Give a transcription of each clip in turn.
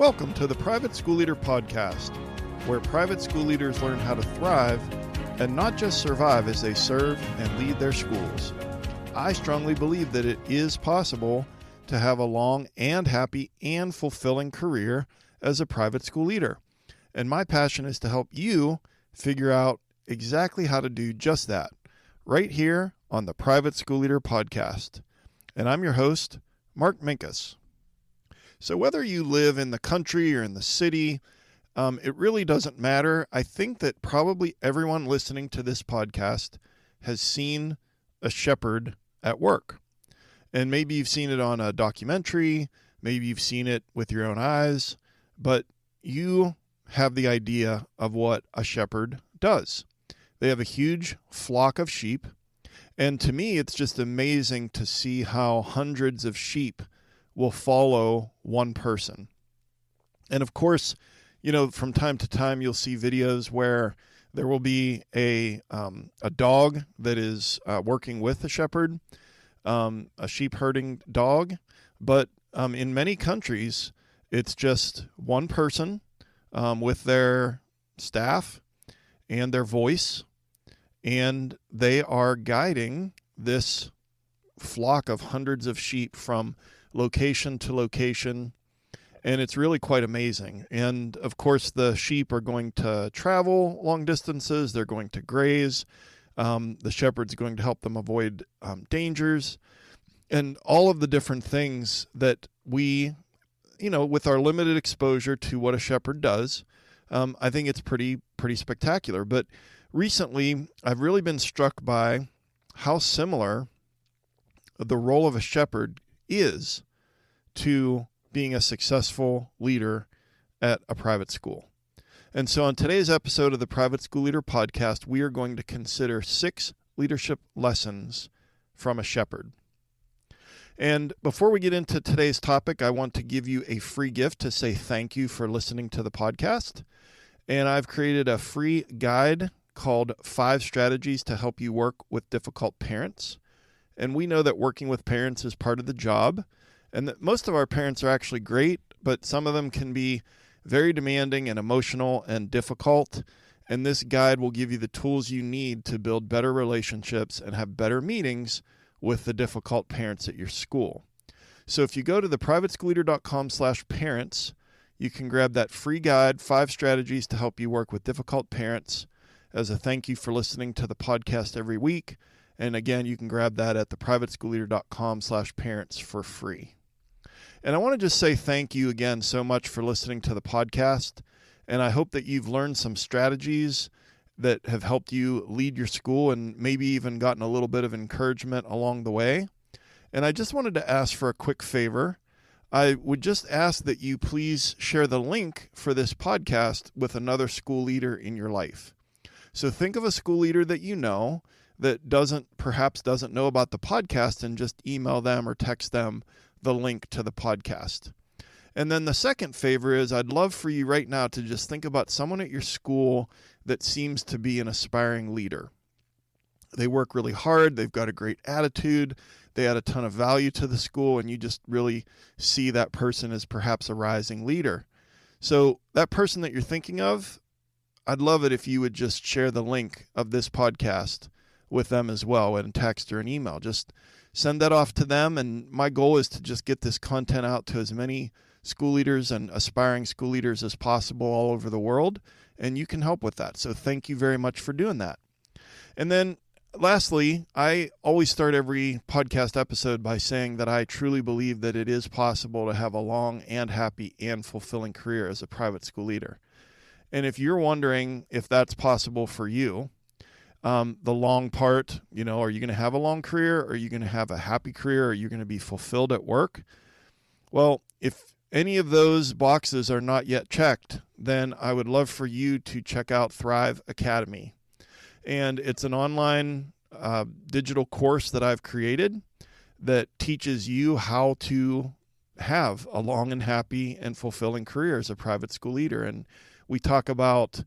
Welcome to the Private School Leader Podcast, where private school leaders learn how to thrive and not just survive as they serve and lead their schools. I strongly believe that it is possible to have a long and happy and fulfilling career as a private school leader. And my passion is to help you figure out exactly how to do just that right here on the Private School Leader Podcast. And I'm your host, Mark Minkus. So whether you live in the country or in the city, it really doesn't matter. I think that probably everyone listening to this podcast has seen a shepherd at work. And maybe you've seen it on a documentary, maybe you've seen it with your own eyes, but you have the idea of what a shepherd does. They have a huge flock of sheep, and to me, it's just amazing to see how hundreds of sheep will follow one person. And of course, from time to time, you'll see videos where there will be a dog that is working with a shepherd, a sheep herding dog. But in many countries, it's just one person with their staff and their voice, and they are guiding this flock of hundreds of sheep from location to location, and it's really quite amazing. And of course, the sheep are going to travel long distances. They're going to graze. The shepherd's going to help them avoid dangers, and all of the different things that we, with our limited exposure to what a shepherd does, I think it's pretty spectacular. But recently, I've really been struck by how similar the role of a shepherd is to being a successful leader at a private school. And so on today's episode of the Private School Leader Podcast, we are going to consider 6 leadership lessons from a shepherd. And before we get into today's topic, I want to give you a free gift to say thank you for listening to the podcast. And I've created a free guide called 5 Strategies to Help You Work with Difficult Parents. And we know that working with parents is part of the job, and that most of our parents are actually great, but some of them can be very demanding and emotional and difficult. And this guide will give you the tools you need to build better relationships and have better meetings with the difficult parents at your school. So if you go to theprivateschoolleader.com/parents, you can grab that free guide, 5 Strategies to Help You Work with Difficult Parents, as a thank you for listening to the podcast every week. And again, you can grab that at theprivateschoolleader.com/parents for free. And I want to just say thank you again so much for listening to the podcast. And I hope that you've learned some strategies that have helped you lead your school and maybe even gotten a little bit of encouragement along the way. And I just wanted to ask for a quick favor. I would just ask that you please share the link for this podcast with another school leader in your life. So think of a school leader that you know that perhaps doesn't know about the podcast, and just email them or text them the link to the podcast. And then the second favor is I'd love for you right now to just think about someone at your school that seems to be an aspiring leader. They work really hard. They've got a great attitude. They add a ton of value to the school, and you just really see that person as perhaps a rising leader. So that person that you're thinking of, I'd love it if you would just share the link of this podcast with them as well, in text or an email. Just send that off to them. And my goal is to just get this content out to as many school leaders and aspiring school leaders as possible all over the world. And you can help with that. So thank you very much for doing that. And then lastly, I always start every podcast episode by saying that I truly believe that it is possible to have a long and happy and fulfilling career as a private school leader. And if you're wondering if that's possible for you, the long part, are you going to have a long career? Are you going to have a happy career? Are you going to be fulfilled at work? Well, if any of those boxes are not yet checked, then I would love for you to check out Thrive Academy. And it's an online digital course that I've created that teaches you how to have a long and happy and fulfilling career as a private school leader. And we talk about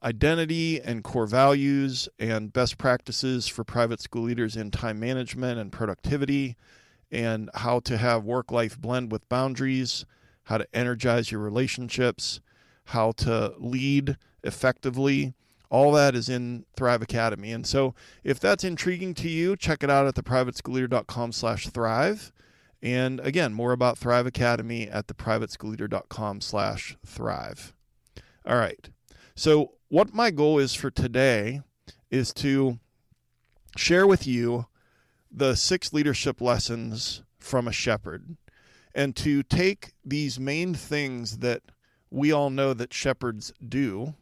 identity and core values and best practices for private school leaders in time management and productivity, and how to have work-life blend with boundaries, how to energize your relationships, how to lead effectively. All that is in Thrive Academy. And so if that's intriguing to you, check it out at theprivateschoolleader.com/thrive. And again, more about Thrive Academy at theprivateschoolleader.com/thrive. All right. So what my goal is for today is to share with you the 6 leadership lessons from a shepherd, and to take these main things that we all know that shepherds do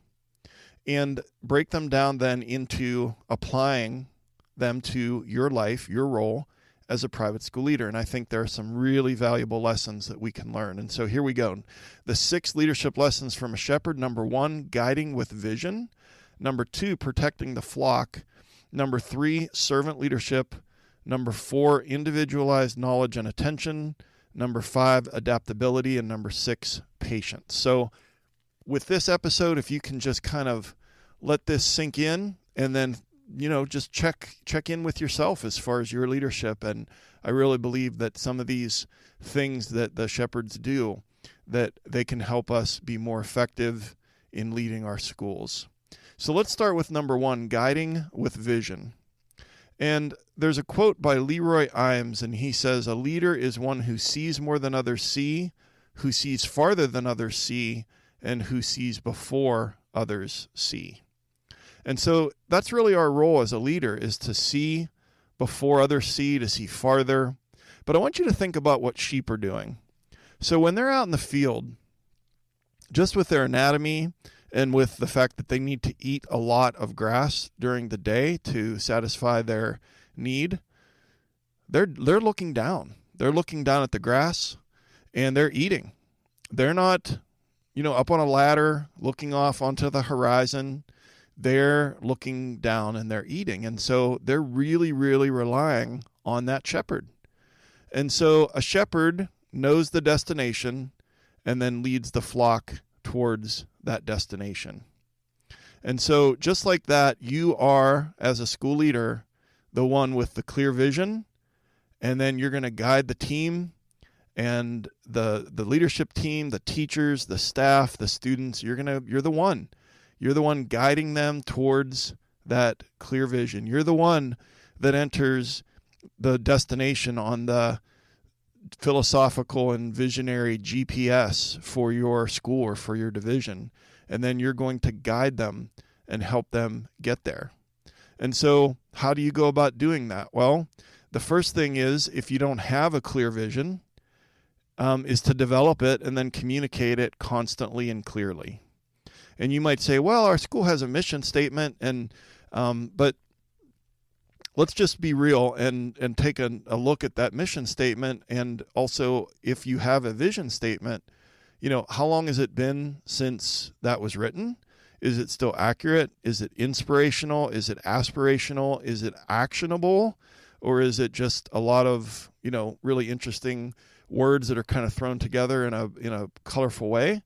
and break them down then into applying them to your life, your role as a private school leader. And I think there are some really valuable lessons that we can learn. And so here we go. The 6 leadership lessons from a shepherd. Number 1, guiding with vision. Number 2, protecting the flock. Number 3, servant leadership. Number 4, individualized knowledge and attention. Number 5, adaptability. And number 6, patience. So with this episode, if you can just kind of let this sink in and then, just check in with yourself as far as your leadership. And I really believe that some of these things that the shepherds do, that they can help us be more effective in leading our schools. So let's start with number 1, guiding with vision. And there's a quote by Leroy Imes, and he says, "A leader is one who sees more than others see, who sees farther than others see, and who sees before others see." And so that's really our role as a leader, is to see before others see, to see farther. But I want you to think about what sheep are doing. So when they're out in the field, just with their anatomy and with the fact that they need to eat a lot of grass during the day to satisfy their need, they're looking down. They're looking down at the grass and they're eating. They're not, up on a ladder looking off onto the horizon. They're looking down and they're eating. And so they're really, really relying on that shepherd. And so a shepherd knows the destination and then leads the flock towards that destination. And so just like that, you are, as a school leader, the one with the clear vision, and then you're going to guide the team and the leadership team, the teachers, the staff, the students. You're the one guiding them towards that clear vision. You're the one that enters the destination on the philosophical and visionary GPS for your school or for your division. And then you're going to guide them and help them get there. And so how do you go about doing that? Well, the first thing is, if you don't have a clear vision, is to develop it and then communicate it constantly and clearly. And you might say, well, our school has a mission statement, but let's just be real and take a look at that mission statement. And also, if you have a vision statement, how long has it been since that was written? Is it still accurate? Is it inspirational? Is it aspirational? Is it actionable? Or is it just a lot of, really interesting words that are kind of thrown together in a colorful way?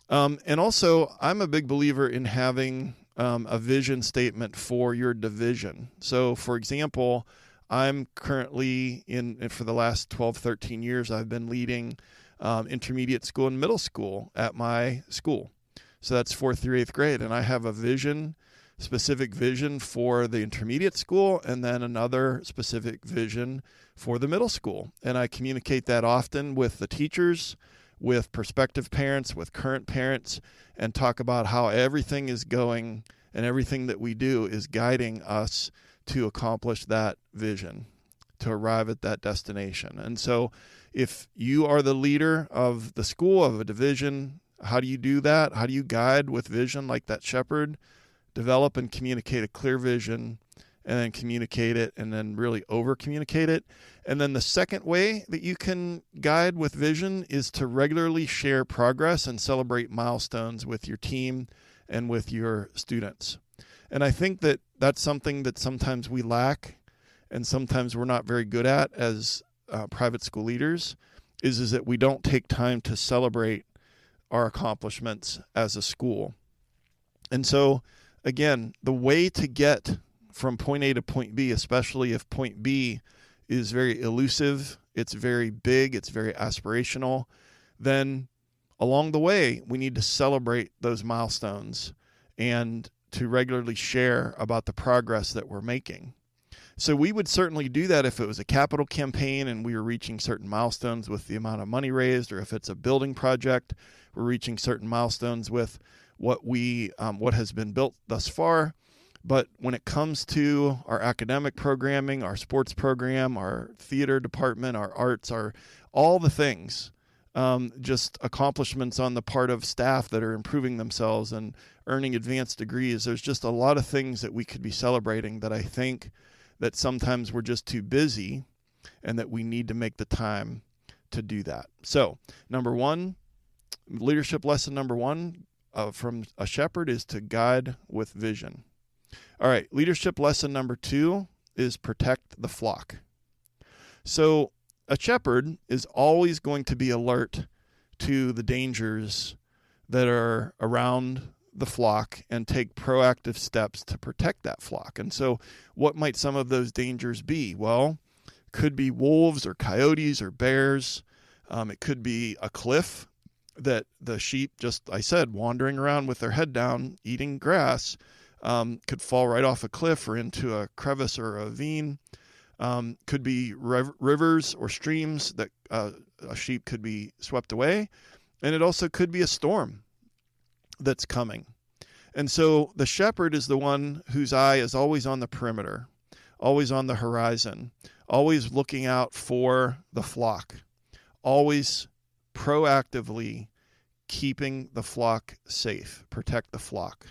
And also, I'm a big believer in having a vision statement for your division. So, for example, I'm currently for the last 12, 13 years, I've been leading intermediate school and middle school at my school. So that's 4th through 8th grade. And I have a specific vision for the intermediate school, and then another specific vision for the middle school. And I communicate that often with the teachers, with prospective parents, with current parents, and talk about how everything is going and everything that we do is guiding us to accomplish that vision, to arrive at that destination. And so if you are the leader of the school, of a division, how do you do that? How do you guide with vision like that shepherd? Develop and communicate a clear vision, and then communicate it, and then really over-communicate it. And then the second way that you can guide with vision is to regularly share progress and celebrate milestones with your team and with your students. And I think that that's something that sometimes we lack and sometimes we're not very good at as private school leaders, is that we don't take time to celebrate our accomplishments as a school. And so, again, the way to get from point A to point B, especially if point B is very elusive, it's very big, it's very aspirational, then along the way, we need to celebrate those milestones and to regularly share about the progress that we're making. So we would certainly do that if it was a capital campaign and we were reaching certain milestones with the amount of money raised, or if it's a building project, we're reaching certain milestones with what has been built thus far. But when it comes to our academic programming, our sports program, our theater department, our arts, all the things, just accomplishments on the part of staff that are improving themselves and earning advanced degrees, there's just a lot of things that we could be celebrating that I think that sometimes we're just too busy and that we need to make the time to do that. So, leadership lesson number one from a shepherd is to guide with vision. All right, leadership lesson number 2 is protect the flock. So a shepherd is always going to be alert to the dangers that are around the flock and take proactive steps to protect that flock. And so what might some of those dangers be? Well, could be wolves or coyotes or bears. It could be a cliff that the sheep, just I said, wandering around with their head down, eating grass, could fall right off a cliff or into a crevice or a ravine. Could be rivers or streams that a sheep could be swept away. And it also could be a storm that's coming. And so the shepherd is the one whose eye is always on the perimeter, always on the horizon, always looking out for the flock, always proactively keeping the flock safe, protect the flock.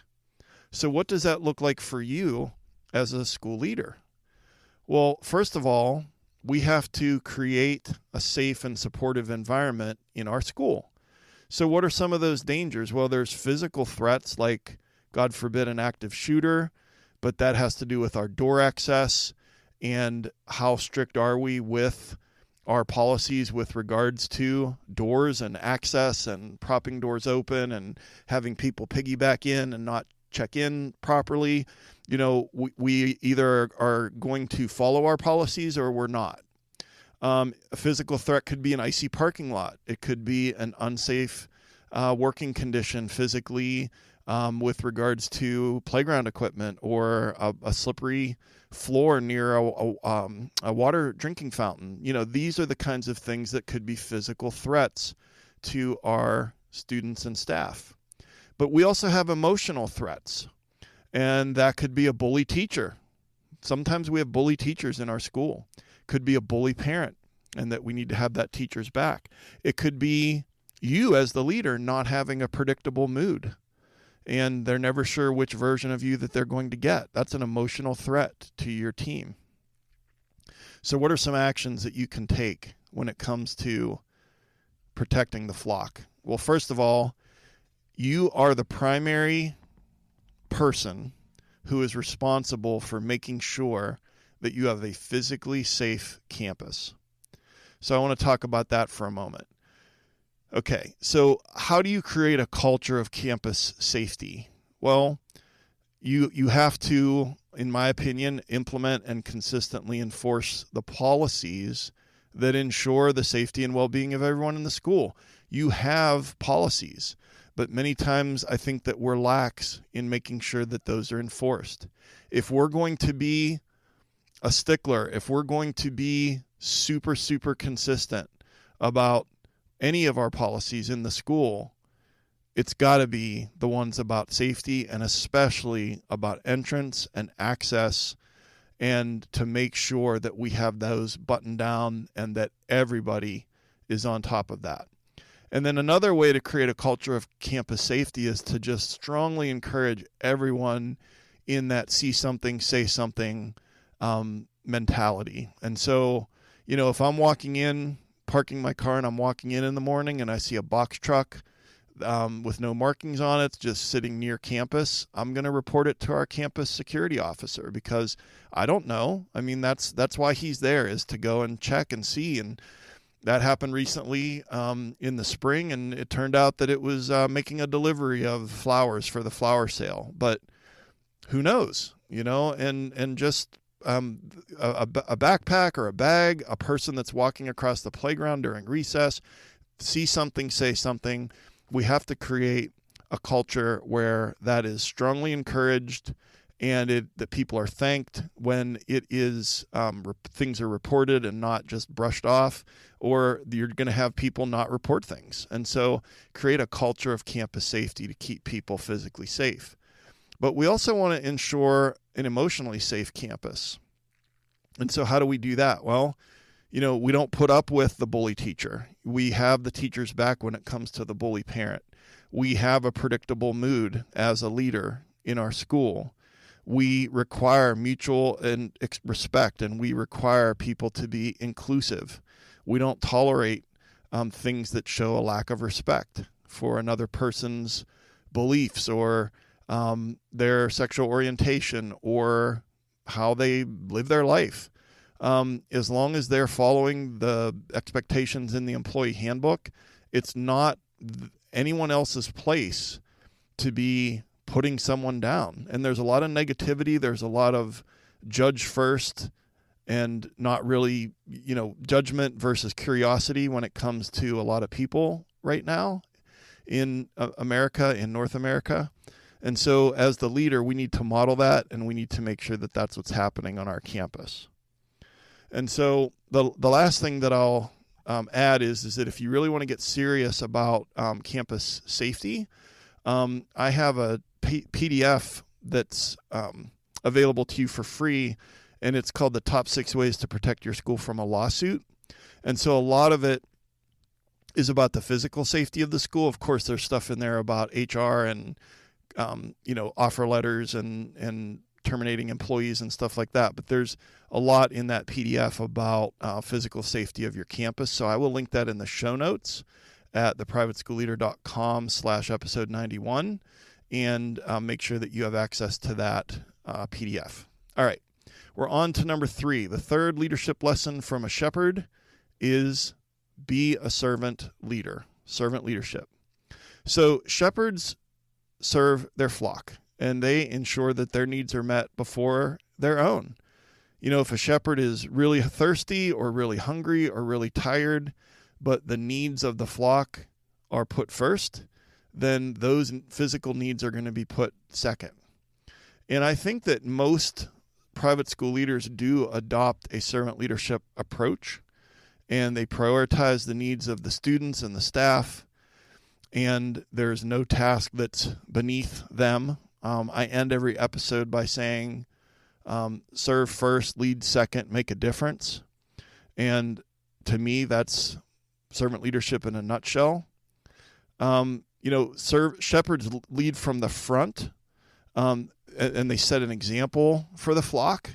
So what does that look like for you as a school leader? Well, first of all, we have to create a safe and supportive environment in our school. So what are some of those dangers? Well, there's physical threats like, God forbid, an active shooter, but that has to do with our door access and how strict are we with our policies with regards to doors and access and propping doors open and having people piggyback in and not check in properly. You know, we either are going to follow our policies or we're not. A physical threat could be an icy parking lot. It could be an unsafe working condition physically with regards to playground equipment or a slippery floor near a water drinking fountain. You know, these are the kinds of things that could be physical threats to our students and staff. But we also have emotional threats, and that could be a bully teacher. Sometimes we have bully teachers in our school. Could be a bully parent, and that we need to have that teacher's back. It could be you as the leader not having a predictable mood, and they're never sure which version of you that they're going to get. That's an emotional threat to your team. So what are some actions that you can take when it comes to protecting the flock? Well, first of all, you are the primary person who is responsible for making sure that you have a physically safe campus. So I want to talk about that for a moment. Okay, so how do you create a culture of campus safety? Well, you have to, in my opinion, implement and consistently enforce the policies that ensure the safety and well-being of everyone in the school. You have policies, but many times I think that we're lax in making sure that those are enforced. If we're going to be a stickler, if we're going to be super, super consistent about any of our policies in the school, it's got to be the ones about safety and especially about entrance and access, and to make sure that we have those buttoned down and that everybody is on top of that. And then another way to create a culture of campus safety is to just strongly encourage everyone in that see something, say something mentality. And so, you know, if I'm walking in, parking my car, and I'm walking in the morning and I see a box truck with no markings on it, just sitting near campus, I'm going to report it to our campus security officer, because I don't know. I mean, that's why he's there, is to go and check and see. And that happened recently in the spring, and it turned out that it was making a delivery of flowers for the flower sale. But who knows, you know, and just a backpack or a bag, a person that's walking across the playground during recess, see something, say something. We have to create a culture where that is strongly encouraged, and that people are thanked when it is things are reported and not just brushed off, or you're going to have people not report things. And so create a culture of campus safety to keep people physically safe. But we also want to ensure an emotionally safe campus. And so how do we do that? Well, we don't put up with the bully teacher. We have the teacher's back when it comes to the bully parent. We have a predictable mood as a leader in our school. We require mutual respect, and we require people to be inclusive. We don't tolerate things that show a lack of respect for another person's beliefs or their sexual orientation or how they live their life. As long as they're following the expectations in the employee handbook, it's not anyone else's place to be putting someone down. And there's a lot of negativity. There's a lot of judge first and not really, judgment versus curiosity when it comes to a lot of people right now in America, in North America. And so as the leader, we need to model that, and we need to make sure that that's what's happening on our campus. And so the last thing that I'll add is that if you really want to get serious about campus safety, I have a PDF that's available to you for free, and it's called the Top 6 Ways to Protect Your School from a Lawsuit. And so a lot of it is about the physical safety of the school. Of course, there's stuff in there about HR and, offer letters and terminating employees and stuff like that. But there's a lot in that PDF about physical safety of your campus. So I will link that in the show notes at theprivateschoolleader.com/episode 91, and make sure that you have access to that PDF. All right, we're on to number 3. The third leadership lesson from a shepherd is be a servant leader, servant leadership. So shepherds serve their flock, and they ensure that their needs are met before their own. If a shepherd is really thirsty or really hungry or really tired, but the needs of the flock are put first, then those physical needs are going to be put second. And I think that most private school leaders do adopt a servant leadership approach, and they prioritize the needs of the students and the staff, and there's no task that's beneath them. I end every episode by saying, serve first, lead second, make a difference. And to me, that's servant leadership in a nutshell. Shepherds lead from the front, and they set an example for the flock,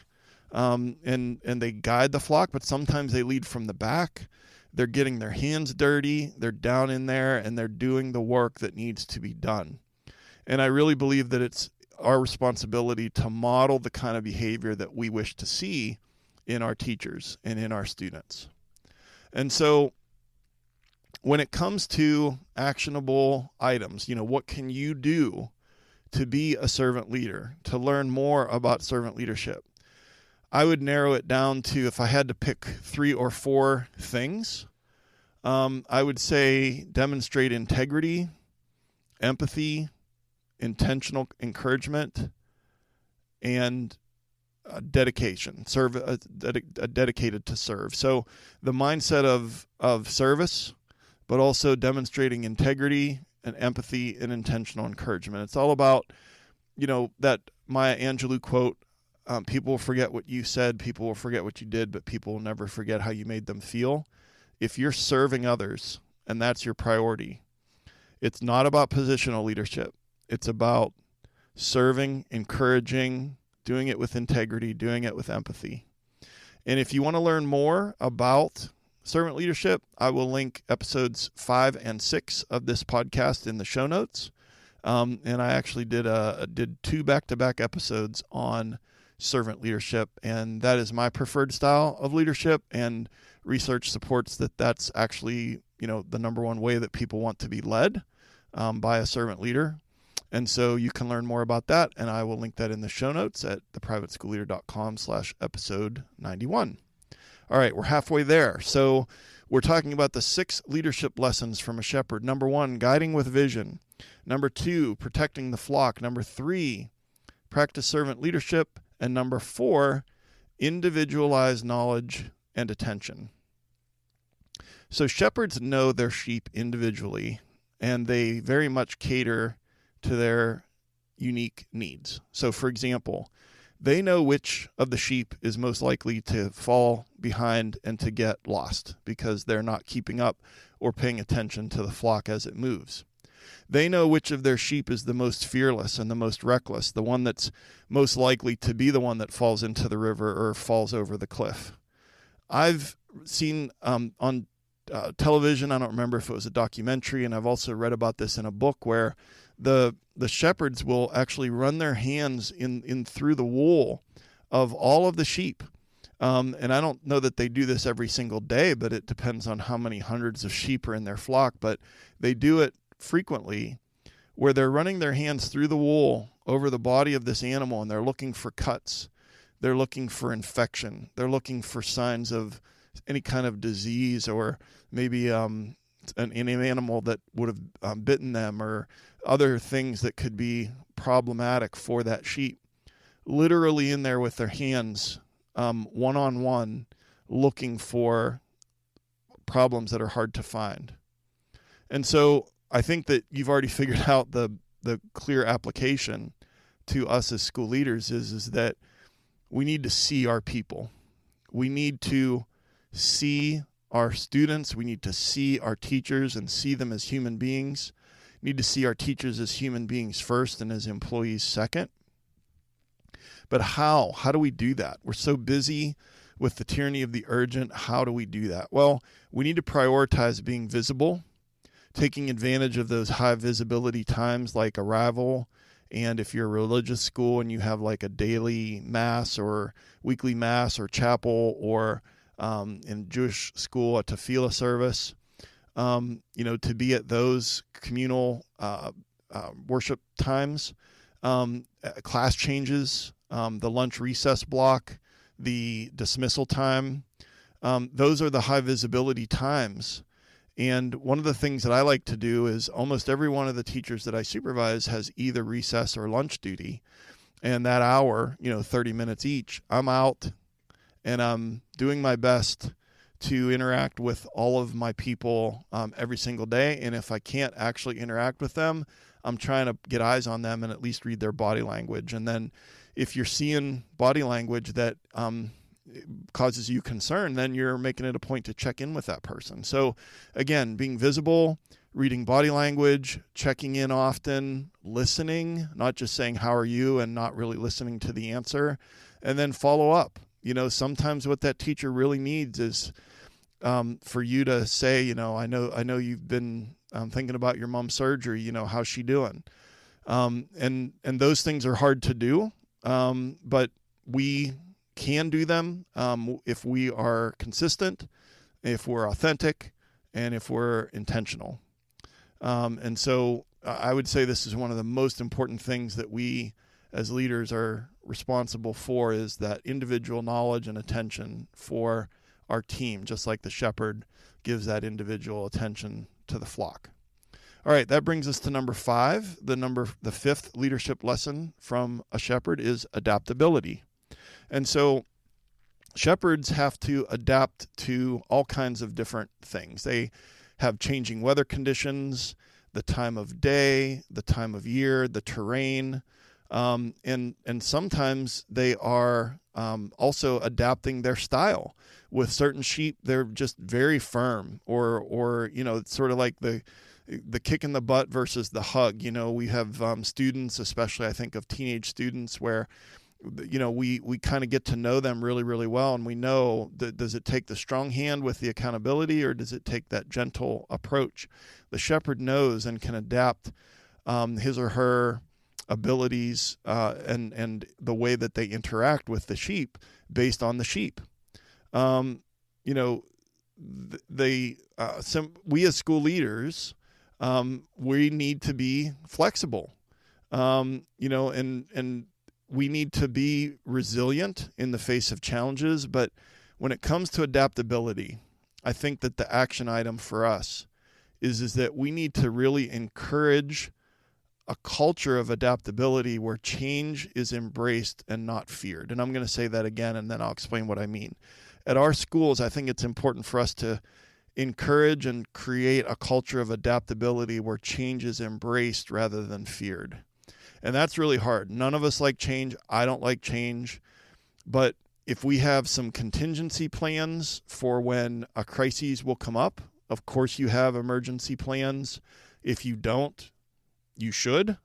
and they guide the flock, but sometimes they lead from the back. They're getting their hands dirty, they're down in there, and they're doing the work that needs to be done. And I really believe that it's our responsibility to model the kind of behavior that we wish to see in our teachers and in our students. And so when it comes to actionable items, what can you do to be a servant leader, to learn more about servant leadership? I would narrow it down to, if I had to pick 3 or 4 things, I would say demonstrate integrity, empathy, intentional encouragement, and dedication, dedicated to serve. So the mindset of service, but also demonstrating integrity and empathy and intentional encouragement. It's all about, that Maya Angelou quote, people will forget what you said, people will forget what you did, but people will never forget how you made them feel. If you're serving others and that's your priority, it's not about positional leadership. It's about serving, encouraging, doing it with integrity, doing it with empathy. And if you want to learn more about servant leadership, I will link episodes 5 and 6 of this podcast in the show notes. And I actually did 2 back-to-back episodes on servant leadership, and that is my preferred style of leadership, and research supports that that's actually, the number one way that people want to be led by a servant leader. And so you can learn more about that, and I will link that in the show notes at theprivateschoolleader.com/episode 91. All right, we're halfway there. So We're talking about the 6 leadership lessons from a shepherd. Number 1, guiding with vision. Number 2, protecting the flock. Number 3, practice servant leadership. And number 4, individualized knowledge and attention. So shepherds know their sheep individually, and they very much cater to their unique needs. So for example, they know which of the sheep is most likely to fall behind and to get lost because they're not keeping up or paying attention to the flock as it moves. They know which of their sheep is the most fearless and the most reckless, the one that's most likely to be the one that falls into the river or falls over the cliff. I've seen on television, I don't remember if it was a documentary, and I've also read about this in a book, where the shepherds will actually run their hands in through the wool of all of the sheep. And I don't know that they do this every single day, but it depends on how many hundreds of sheep are in their flock. But they do it frequently, where they're running their hands through the wool over the body of this animal, and they're looking for cuts. They're looking for infection. They're looking for signs of any kind of disease, or maybe an animal that would have bitten them, or other things that could be problematic for that sheep. Literally in there with their hands, one-on-one, looking for problems that are hard to find. And so I think that you've already figured out the clear application to us as school leaders is that we need to see our people. We need to see our students. We need to see our teachers and see them as human beings. We need to see our teachers as human beings first and as employees second. But how? How do we do that? We're so busy with the tyranny of the urgent. How do we do that? Well, we need to prioritize being visible, taking advantage of those high visibility times like arrival. And if you're a religious school and you have like a daily mass or weekly mass or chapel, or in Jewish school a tefillah service, to be at those communal worship times, class changes, the lunch recess block, the dismissal time, those are the high visibility times. And one of the things that I like to do is almost every one of the teachers that I supervise has either recess or lunch duty. And that hour, 30 minutes each, I'm out and I'm doing my best to interact with all of my people every single day. And if I can't actually interact with them, I'm trying to get eyes on them and at least read their body language. And then if you're seeing body language that causes you concern, then you're making it a point to check in with that person. So again, being visible, reading body language, checking in often, listening, not just saying, how are you, and not really listening to the answer, and then follow up. Sometimes what that teacher really needs is for you to say, I know you've been thinking about your mom's surgery, how's she doing? And those things are hard to do, but we can do them if we are consistent, if we're authentic, and if we're intentional. And so I would say this is one of the most important things that we as leaders are responsible for, is that individual knowledge and attention for our team, just like the shepherd gives that individual attention to the flock. All right, that brings us to number 5. The fifth leadership lesson from a shepherd is adaptability. And so shepherds have to adapt to all kinds of different things. They have changing weather conditions, the time of day, the time of year, the terrain, and sometimes they are also adapting their style. With certain sheep, they're just very firm, or it's sort of like the kick in the butt versus the hug. We have students, especially I think of teenage students, where we kind of get to know them really, really well, and we know that, does it take the strong hand with the accountability, or does it take that gentle approach? The shepherd knows and can adapt his or her abilities and the way that they interact with the sheep based on the sheep. We as school leaders, we need to be flexible, and we need to be resilient in the face of challenges. But when it comes to adaptability, I think that the action item for us is that we need to really encourage a culture of adaptability where change is embraced and not feared. And I'm going to say that again, and then I'll explain what I mean. At our schools, I think it's important for us to encourage and create a culture of adaptability where change is embraced rather than feared. And that's really hard. None of us like change. I don't like change. But if we have some contingency plans for when a crisis will come up, of course you have emergency plans. If you don't, you should.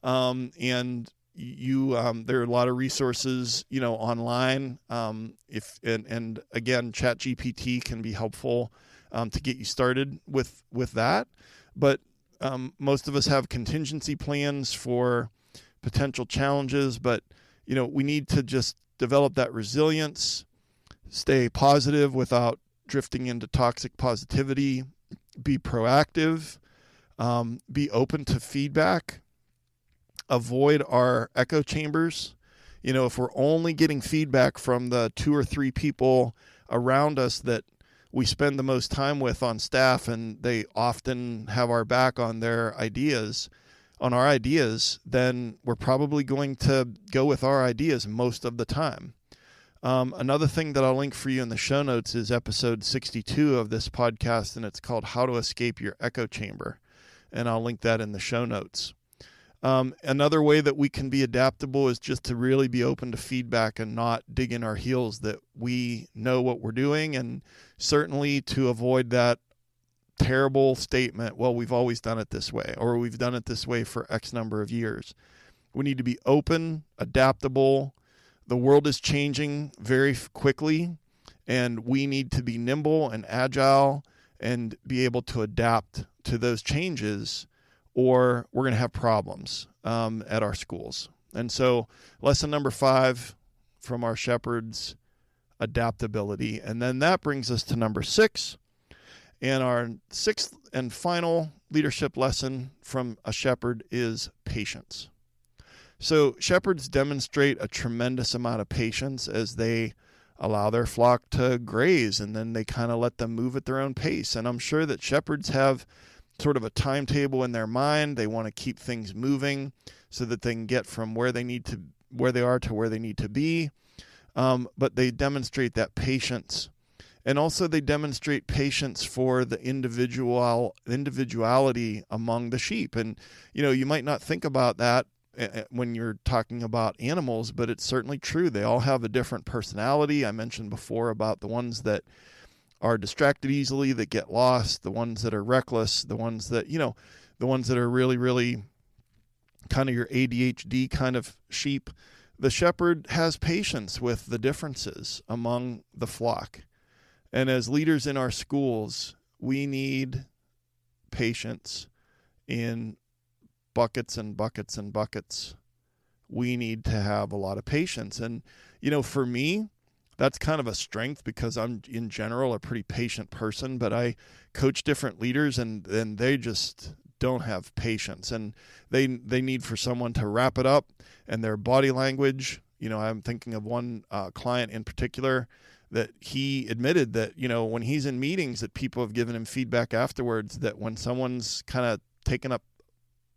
And there are a lot of resources, online. And again, ChatGPT can be helpful to get you started with that. But most of us have contingency plans for potential challenges, but we need to just develop that resilience, stay positive without drifting into toxic positivity, be proactive, be open to feedback, avoid our echo chambers. If we're only getting feedback from the 2 or 3 people around us that we spend the most time with on staff, and they often have our back on our ideas, then we're probably going to go with our ideas most of the time. Another thing that I'll link for you in the show notes is episode 62 of this podcast, and it's called How to Escape Your Echo Chamber. And I'll link that in the show notes. Another way that we can be adaptable is just to really be open to feedback and not dig in our heels that we know what we're doing, and certainly to avoid that terrible statement, well, we've always done it this way, or we've done it this way for X number of years. We need to be open, adaptable. The world is changing very quickly, and we need to be nimble and agile and be able to adapt to those changes, or we're going to have problems at our schools. And so lesson number 5 from our shepherds, adaptability. And then that brings us to number 6. And our 6th and final leadership lesson from a shepherd is patience. So shepherds demonstrate a tremendous amount of patience as they allow their flock to graze, and then they kind of let them move at their own pace. And I'm sure that shepherds have sort of a timetable in their mind. They want to keep things moving so that they can get from where they are to where they need to be. But they demonstrate that patience. And also they demonstrate patience for the individuality among the sheep. And, you might not think about that when you're talking about animals, but it's certainly true. They all have a different personality. I mentioned before about the ones that are distracted easily, that get lost, the ones that are reckless, the ones that are really, really kind of your ADHD kind of sheep. The shepherd has patience with the differences among the flock. And as leaders in our schools, we need patience in buckets and buckets and buckets. We need to have a lot of patience. And, for me, that's kind of a strength because I'm, in general, a pretty patient person, but I coach different leaders and they just don't have patience. And they need for someone to wrap it up, and their body language. I'm thinking of one client in particular that he admitted that, when he's in meetings, that people have given him feedback afterwards that when someone's kind of taken up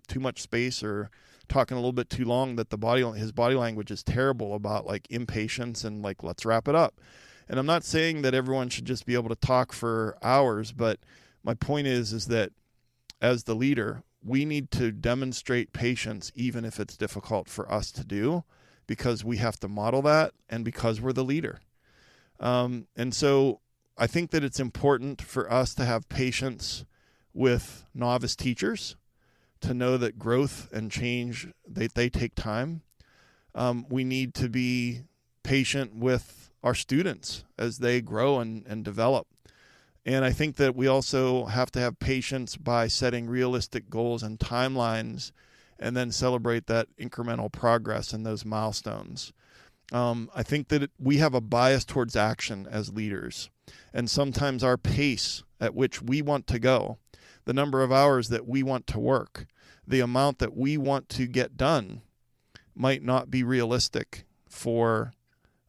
too much space or talking a little bit too long, that his body language is terrible about like impatience and like, let's wrap it up. And I'm not saying that everyone should just be able to talk for hours, but my point is that as the leader, we need to demonstrate patience, even if it's difficult for us to do, because we have to model that and because we're the leader. And so I think that it's important for us to have patience with novice teachers, to know that growth and change, they take time. We need to be patient with our students as they grow and develop. And I think that we also have to have patience by setting realistic goals and timelines, and then celebrate that incremental progress and those milestones. I think that we have a bias towards action as leaders, and sometimes our pace at which we want to go, the number of hours that we want to work, the amount that we want to get done might not be realistic for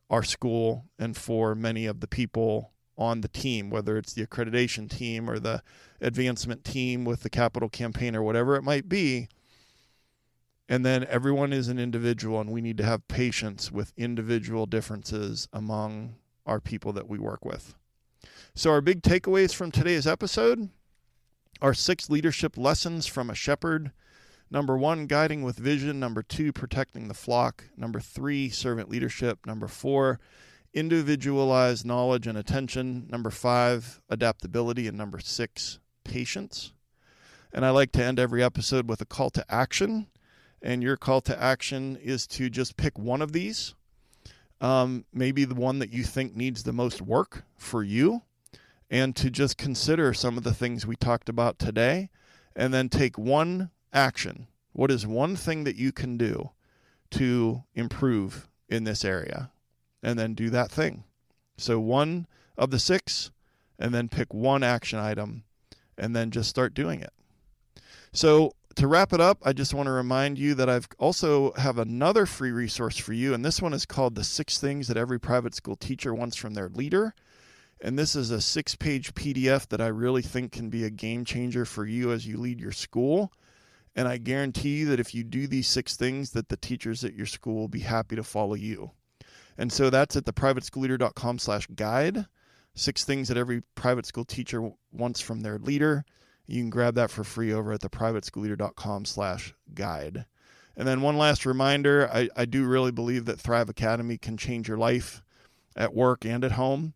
our school and for many of the people on the team, whether it's the accreditation team or the advancement team with the capital campaign or whatever it might be. And then everyone is an individual, and we need to have patience with individual differences among our people that we work with. So our big takeaways from today's episode are 6 leadership lessons from a shepherd. Number 1, guiding with vision. Number 2, protecting the flock. Number 3, servant leadership. Number 4, individualized knowledge and attention. Number 5, adaptability. And number 6, patience. And I like to end every episode with a call to action. And your call to action is to just pick one of these. Maybe the one that you think needs the most work for you. And to just consider some of the things we talked about today. And then take one action. What is one thing that you can do to improve in this area? And then do that thing. So one of the 6, and then pick one action item, and then just start doing it. So to wrap it up, I just want to remind you that I've also have another free resource for you, and this one is called The 6 Things That Every Private School Teacher Wants from Their Leader. And this is a 6-page PDF that I really think can be a game changer for you as you lead your school. And I guarantee you that if you do these 6 things, that the teachers at your school will be happy to follow you. And so that's at theprivateschoolleader.com/guide. 6 things that every private school teacher wants from their leader. You can grab that for free over at theprivateschoolleader.com/guide. And then one last reminder, I do really believe that Thrive Academy can change your life at work and at home.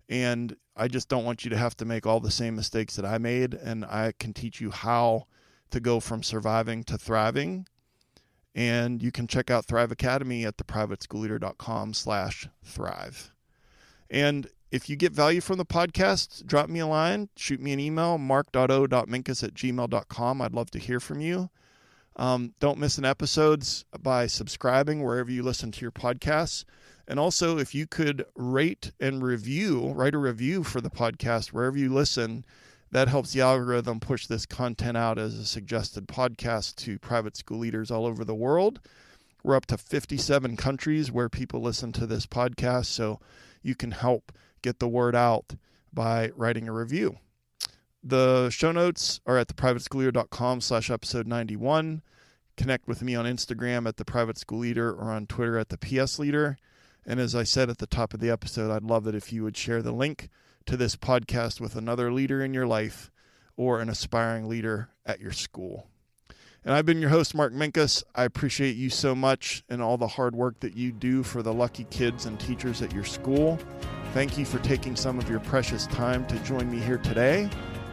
And I just don't want you to have to make all the same mistakes that I made. And I can teach you how to go from surviving to thriving. And you can check out Thrive Academy at theprivateschoolleader.com/thrive. And if you get value from the podcast, drop me a line, shoot me an email, mark.o.minkus@gmail.com. I'd love to hear from you. Don't miss an episodes by subscribing wherever you listen to your podcasts. And also, if you could write a review for the podcast wherever you listen, that helps the algorithm push this content out as a suggested podcast to private school leaders all over the world. We're up to 57 countries where people listen to this podcast, so you can help get the word out by writing a review. The show notes are at theprivateschoolleader.com/episode 91. Connect with me on Instagram at theprivateschoolleader or on Twitter at thepsleader. And as I said at the top of the episode, I'd love it if you would share the link to this podcast with another leader in your life or an aspiring leader at your school. And I've been your host, Mark Minkus. I appreciate you so much and all the hard work that you do for the lucky kids and teachers at your school. Thank you for taking some of your precious time to join me here today.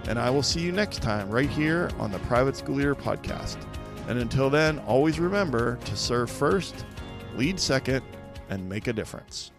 And I will see you next time right here on the Private School Leader Podcast. And until then, always remember to serve first, lead second, and make a difference.